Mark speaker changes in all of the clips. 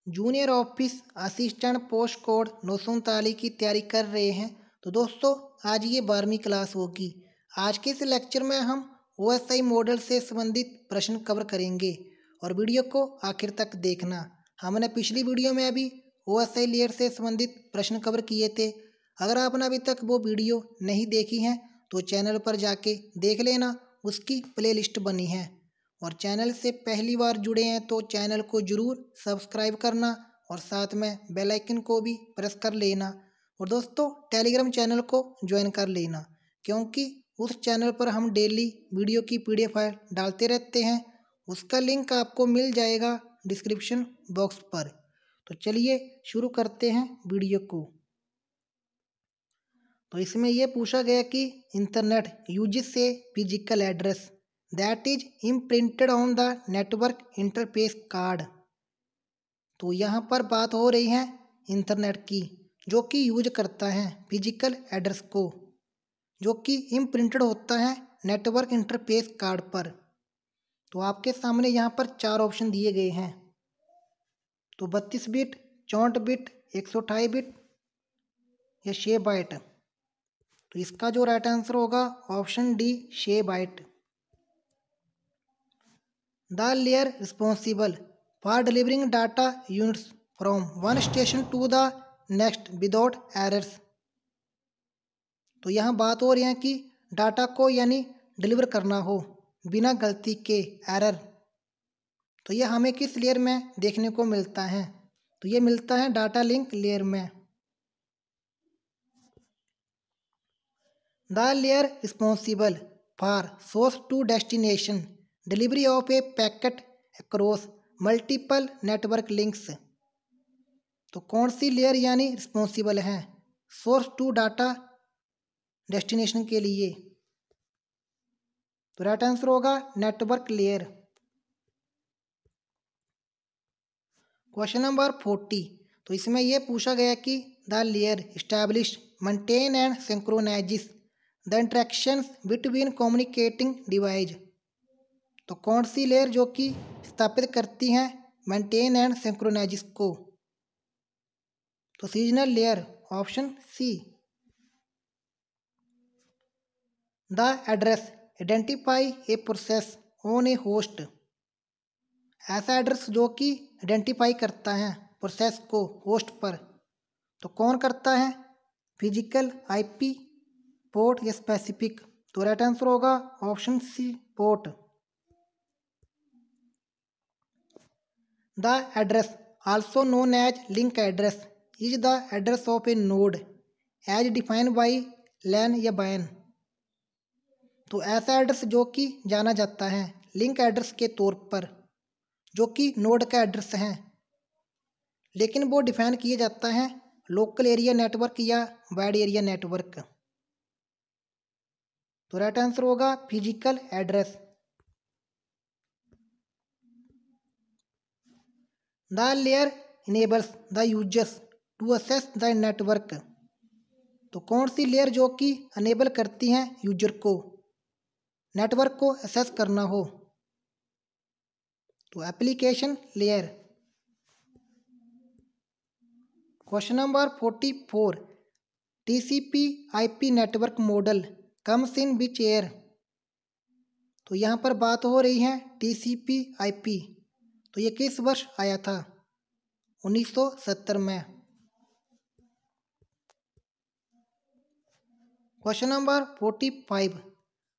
Speaker 1: Junior office assistant post code 939 की तैयारी कर रहे हैं। तो दोस्तों आज ये 12वीं क्लास होगी। आज के इस लेक्चर में हम OSI मॉडल से संबंधित प्रश्न कवर करेंगे और वीडियो को आखिर तक देखना। हमने पिछली वीडियो में अभी OSI लेयर से संबंधित प्रश्न कवर किए थे। अगर आपने अभी तक वो वीडियो नहीं देखी हैं तो चैनल पर जाके देख लेना, उसकी प्लेलिस्ट बनी है। और चैनल से पहली बार जुड़े हैं तो चैनल को ज़रूर सब्सक्राइब करना और साथ में बेल आइकन को भी प्रेस कर लेना। और दोस्तों टेलीग्राम चैनल को ज्वाइन कर लेना, क्योंकि उस चैनल पर हम डेली वीडियो की PDF फाइल डालते रहते हैं। उसका लिंक आपको मिल जाएगा डिस्क्रिप्शन बॉक्स पर। तो चलिए शुरू करते हैं वीडियो को। तो इसमें यह पूछा गया कि internet uses a physical address that is imprinted on the network interface card. तो यहाँ पर बात हो रही है इंटरनेट की, जो कि यूज करता है फिजिकल एड्रेस को, जो कि इम्प्रिंटेड होता है नेटवर्क इंटरफेस कार्ड पर। तो आपके सामने यहाँ पर 4 ऑप्शन दिए गए हैं। तो 32 बिट, 64 बिट, 128 बिट या 6 बाइट। तो इसका जो राइट आंसर होगा option D, 6 byte. The layer responsible for delivering data units from one station to the next without errors। तो यहाँ बात हो रही है कि डाटा को यानी डिलीवर करना हो बिना गलती के, एरर। तो यह हमें किस लेयर में देखने को मिलता है? तो ये मिलता है डाटा लिंक लेयर में। The layer responsible for source to destination delivery of a packet across multiple network links। तो कौन सी लेयर यानी रिस्पॉन्सिबल है सोर्स टू डाटा डेस्टिनेशन के लिए? तो राइट आंसर होगा नेटवर्क लेयर। Question number 40। तो इसमें यह पूछा गया कि the layer establish, maintain and synchronises the interactions between communicating device. तो कौन सी लेयर जो कि स्थापित करती हैं मेंटेन एंड सिंक्रोनाइजेस को? तो seasonal layer, option C. The address identify a process on a host. ऐसा एड्रेस जो कि आइडेंटिफाई करता है प्रोसेस को होस्ट पर। तो कौन करता है? फिजिकल, IP, पोर्ट या स्पेसिफिक। तो राइट आंसर होगा option C, port. The address also known as link address is the address of a node as defined by LAN या बैन। तो ऐसा एड्रेस जो कि जाना जाता है लिंक एड्रेस के तौर पर, जो कि नोड का एड्रेस है, लेकिन वो डिफाइन किया जाता है लोकल एरिया नेटवर्क या वाइड एरिया नेटवर्क। तो राइट आंसर होगा physical address. The layer enables the users to access the network. तो कौन सी लेयर जो कि अनेबल करती हैं यूजर को नेटवर्क को असेस करना हो? तो application layer. Question number 44। TCP/IP network model comes in which year? तो यहाँ पर बात हो रही है TCP/IP। तो ये किस वर्ष आया था? 1970 में। Question number 45।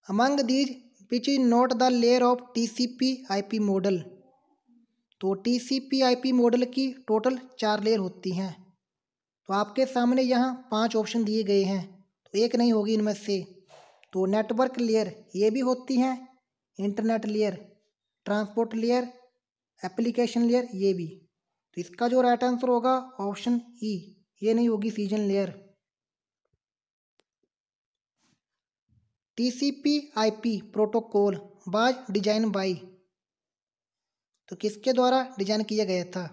Speaker 1: Among these which is not the layer of TCP/IP model. तो TCP/IP मॉडल की टोटल 4 लेयर होती हैं। तो आपके सामने यहाँ 5 ऑप्शन दिए गए हैं, तो एक नहीं होगी इनमें से। तो नेटवर्क लेयर ये भी होती हैं, internet layer, transport layer, application layer ये भी। तो इसका जो राइट आंसर होगा ऑप्शन ई, ये नहीं होगी season layer. TCP/IP protocol was design by. तो किसके द्वारा डिजाइन किया गया था?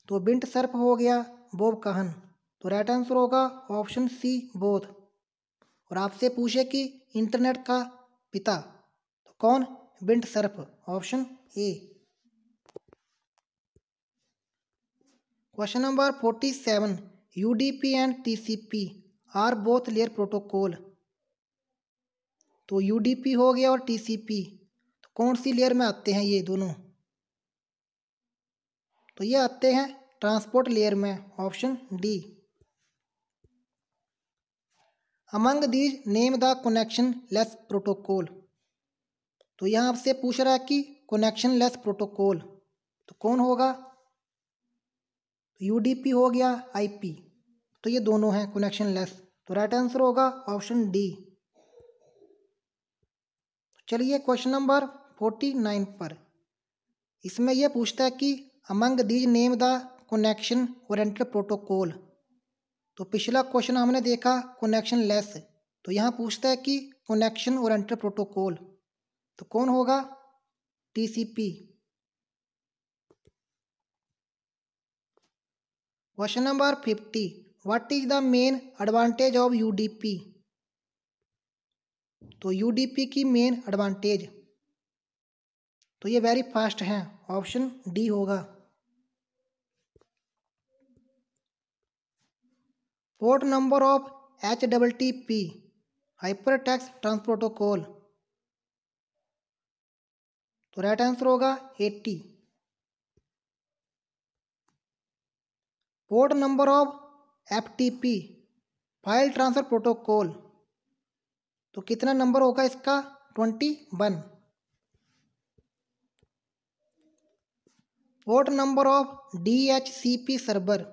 Speaker 1: तो बिंट सर्फ हो गया, बॉब काहन। तो राइट आंसर होगा ऑप्शन सी, बोथ। और आपसे पूछे कि इंटरनेट का पिता, तो कौन? Vint Cerf, option A. Question number 47, UDP and TCP are both layer protocol. तो UDP हो गया और TCP, तो कौन सी लेयर में आते हैं ये दोनों? तो ये आते हैं ट्रांसपोर्ट लेयर में, option D. Among these name the connection less protocol. तो यहाँ आपसे पूछ रहा है कि कनेक्शन लेस प्रोटोकॉल तो कौन होगा? UDP हो गया, IP, तो ये दोनों हैं कनेक्शन लेस, तो राइट आंसर होगा ऑप्शन डी। चलिए क्वेश्चन नंबर 49 पर, इसमें यह पूछता है कि among these name the connection oriented protocol. तो पिछला क्वेश्चन हमने देखा कनेक्शन लेस, तो यहाँ पूछता है कि कनेक्शन ओरिएंटेड प्रोटोकॉल तो कौन होगा? TCP। Question number 50, what is the main advantage of UDP। तो UDP की मेन एडवांटेज, तो ये वेरी फास्ट है, ऑप्शन डी होगा। Port number of HTTP hyper text transport protocol, तो राइट आंसर होगा 80। Port number of FTP file transfer protocol, तो कितना नंबर होगा इसका? 21। Port number of DHCP server,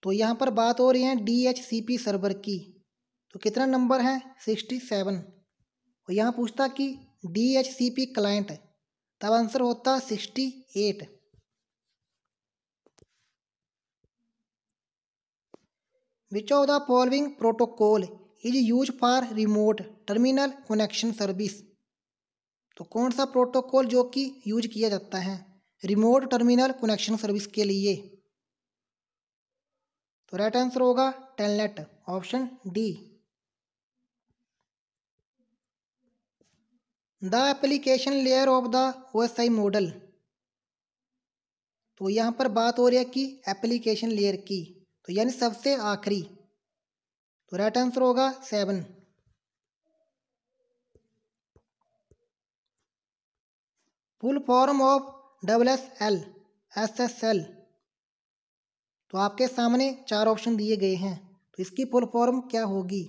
Speaker 1: तो यहाँ पर बात हो रही है DHCP सर्वर की, तो कितना नंबर है? 67। और यहाँ पूछता कि DHCP क्लाइंट, तब आंसर होता 68। विच of the following protocol is use for remote terminal connection service. तो कौन सा प्रोटोकॉल जो कि यूज किया जाता है रिमोट टर्मिनल कनेक्शन सर्विस के लिए? तो राइट आंसर होगा telnet, option D. The application layer of the OSI model, तो यहाँ पर बात हो रही है कि एप्लीकेशन लेयर की, तो यानी सबसे आखिरी, तो राइट आंसर होगा 7। फुल फॉर्म ऑफ SSL, तो आपके सामने 4 ऑप्शन दिए गए हैं, तो इसकी फुल फॉर्म क्या होगी?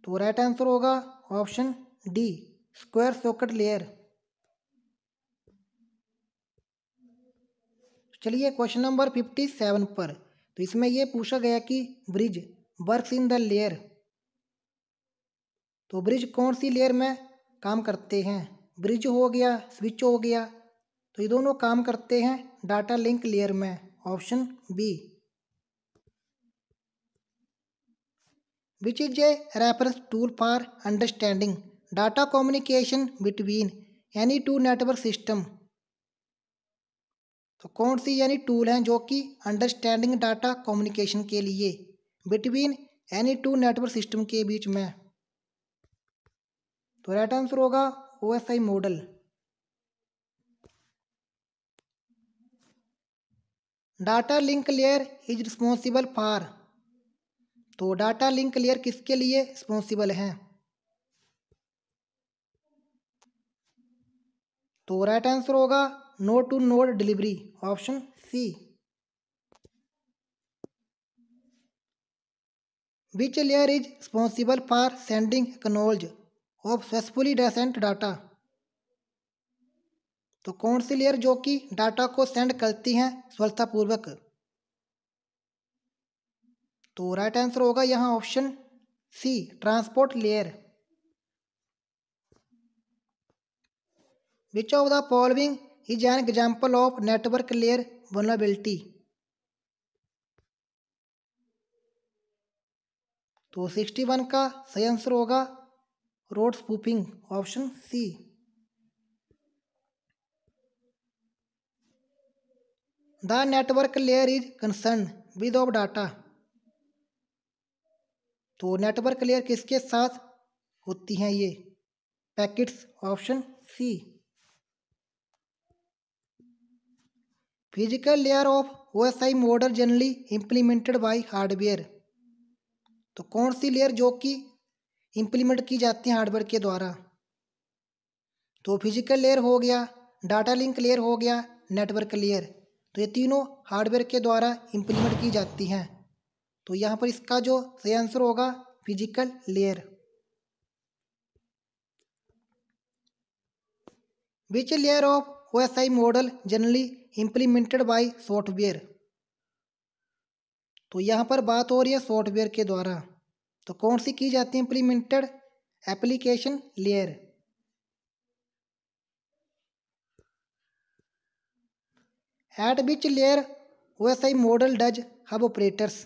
Speaker 1: तो राइट आंसर होगा option D, square socket layer. चलिए क्वेश्चन नंबर 57 पर, तो इसमें यह पूछा गया कि bridge works in the layer, तो ब्रिज कौन सी लेयर में काम करते हैं? ब्रिज हो गया, स्विच हो गया, तो ये दोनों काम करते हैं डाटा लिंक लेयर में, option B. Which is a reference tool for understanding data communication between any two network system. तो कौन सी यानी टूल हैं जो कि अंडरस्टैंडिंग डाटा कम्युनिकेशन के लिए between any two network system के बीच में? तो राइट आंसर होगा OSI model. Data link layer is responsible for, तो डाटा लिंक लेयर किसके लिए रिस्पॉन्सिबल है? तो राइट आंसर होगा node to node delivery, option C. Which layer is responsible for sending acknowledge of successfully sent data, तो कौन सी layer जो कि डाटा को सेंड करती हैं सफलतापूर्वक? तो राइट आंसर होगा यहाँ option C, transport layer. Which of the following is an example of network layer vulnerability, तो 61 का सही आंसर होगा road spoofing, option C. The network layer is concern with of data, तो नेटवर्क लेयर किसके साथ होती हैं ये? Packets, option C. Physical layer of OSI model generally implemented by hardware. तो कौन सी लेयर जो कि इम्प्लीमेंट की जाती है हार्डवेयर के द्वारा? तो फिजिकल लेयर हो गया, डाटा लिंक लेयर हो गया, नेटवर्क लेयर। तो ये तीनों हार्डवेयर के द्वारा इम्प्लीमेंट की जाती हैं। तो यहाँ पर इसका जो सही आंसर होगा physical layer. Which layer of OSI model generally implemented bye software. तो यहाँ पर बात हो रही है सॉफ्टवेयर के द्वारा। तो कौन सी की जाती है implemented? Application layer. Eight which layer OSI model does hub operators.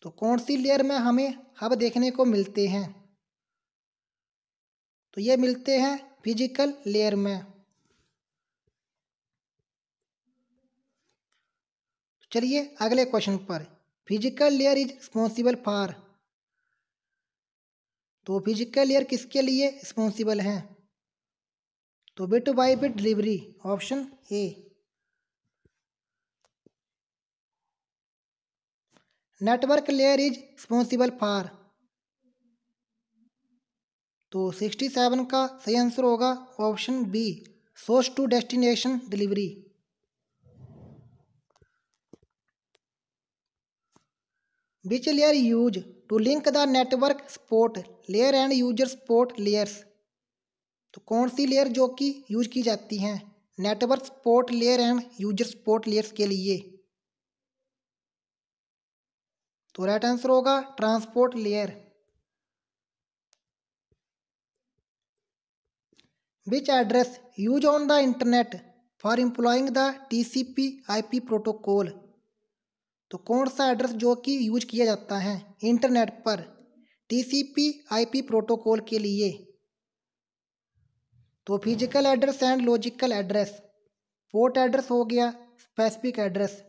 Speaker 1: तो कौन सी लेयर में हमें हब देखने को मिलते हैं? तो ये मिलते हैं फिजिकल लेयर में। चलिए अगले क्वेश्चन पर। Physical layer is responsible for. तो फिजिकल लेयर किसके लिए रिस्पॉन्सिबल है? तो bit by bit delivery, option A. Network layer is responsible for. तो 67 का सही आंसर होगा option B, source to destination delivery. Which layer use to link the network support layer and user support layers. तो कौन सी layer जो कि use की जाती हैं network support layer and user support layers के लिए? तो राइट आंसर होगा transport layer. Which address use on the internet for employing the TCP/IP protocol. तो कौन सा एड्रेस जो कि यूज किया जाता है इंटरनेट पर TCP/IP प्रोटोकॉल के लिए? तो physical address and logical address. Port address हो गया, स्पेसिफिक एड्रेस।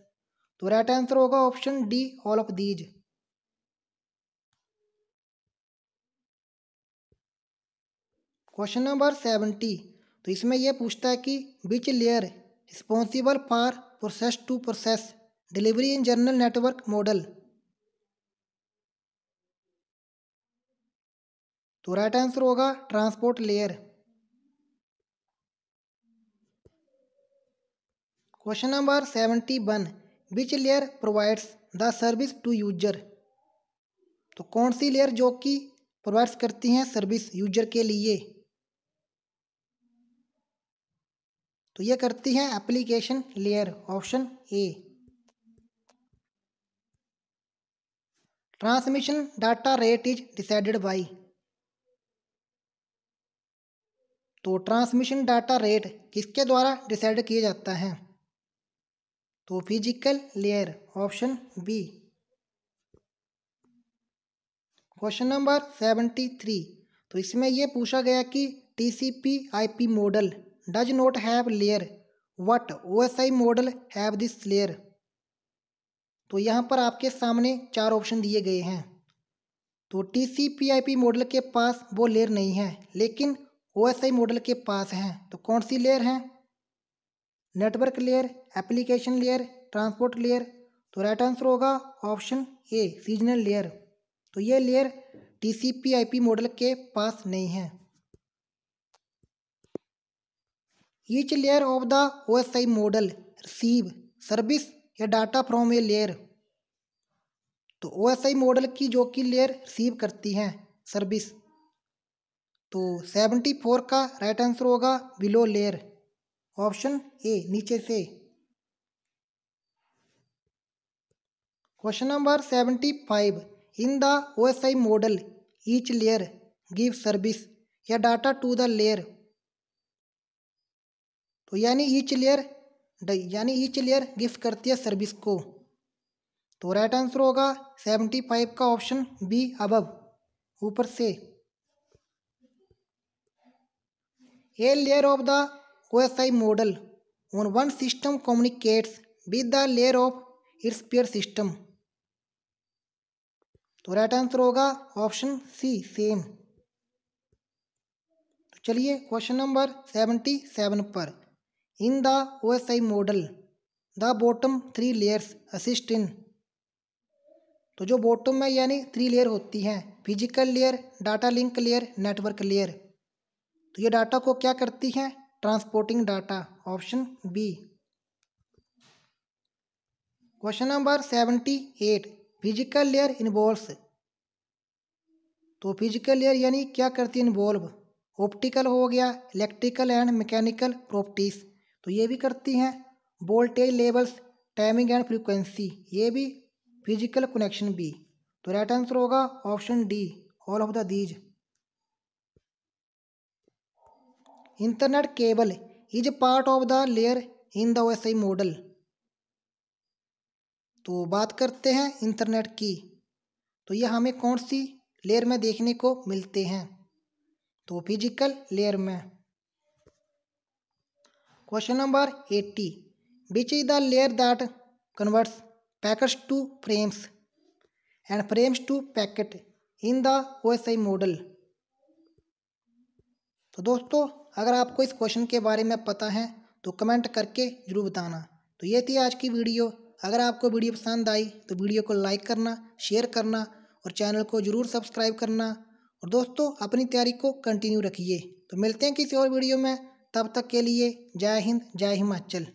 Speaker 1: तो राइट आंसर होगा option D, all of these. Question number 70। तो इसमें यह पूछता है कि which layer responsible for process to process delivery in general network model. तो राइट आंसर होगा transport layer. Question number 71। Which layer provides the service to user. तो कौन सी लेयर जो कि प्रोवाइड्स करती हैं सर्विस यूजर के लिए? तो ये करती हैं application layer, option A. Transmission data rate is decided by. तो ट्रांसमिशन डाटा रेट किसके द्वारा डिसाइड किया जाता है? तो physical layer, option B. Question number 73। तो इसमें यह पूछा गया कि TCP/IP model does not have layer, what OSI model have this layer. तो यहाँ पर आपके सामने 4 ऑप्शन दिए गए हैं। तो TCP/IP मॉडल के पास वो लेयर नहीं है, लेकिन OSI मॉडल के पास है। तो कौन सी लेयर है? Network layer, application layer, transport layer. तो राइट आंसर होगा ऑप्शन ए, सीजनल लेयर। तो ये लेयर TCP/IP मॉडल के पास नहीं है। Each layer of the OSI model receive service या डाटा फ्रॉम ए लेयर। तो OSI मॉडल की जो कि लेयर रिसीव करती है सर्विस। तो 74 का राइट आंसर होगा बिलो लेयर, ऑप्शन ए, नीचे से। Question number 75। In the OSI model each layer give service या डाटा टू द लेयर। तो यानी ईच लेयर गिफ्ट करती है सर्विस को। तो राइट आंसर होगा 75 का ऑप्शन बी, अबव, ऊपर से। A layer of the OSI model on one system communicates with the layer of its pair system. तो राइट आंसर होगा ऑप्शन सी, सेम। तो चलिए क्वेश्चन नंबर 77 पर। इन the OSI model the bottom 3 layers assist in. तो जो bottom में यानी 3 layer होती हैं, physical layer, data link layer, network layer, तो ये डाटा को क्या करती हैं, transporting data, option B. Question number 78, physical layer involves. तो फिजिकल लेयर यानी क्या करती है, इन्वॉल्व, ऑप्टिकल हो गया, इलेक्ट्रिकल एंड मैकेनिकल प्रॉपर्टीज, तो ये भी करती हैं, voltage levels, timing and frequency, ये भी फिजिकल कनेक्शन भी। तो राइट आंसर होगा option D, all of the these. Internet cable is part of the layer in the OSI model. तो बात करते हैं इंटरनेट की, तो यह हमें कौन सी लेयर में देखने को मिलते हैं, तो फिजिकल लेयर में। Question number 80, which is the layer that converts packets to frames and frames to packet in the OSI model. तो दोस्तों अगर आपको इस क्वेश्चन के बारे में पता है तो कमेंट करके ज़रूर बताना। तो ये थी आज की वीडियो। अगर आपको वीडियो पसंद आई तो वीडियो को लाइक करना, शेयर करना और चैनल को ज़रूर सब्सक्राइब करना। और दोस्तों अपनी तैयारी को कंटिन्यू रखिए। तो मिलते हैं किसी और वीडियो में, तब तक के लिए जय हिंद, जय हिमाचल।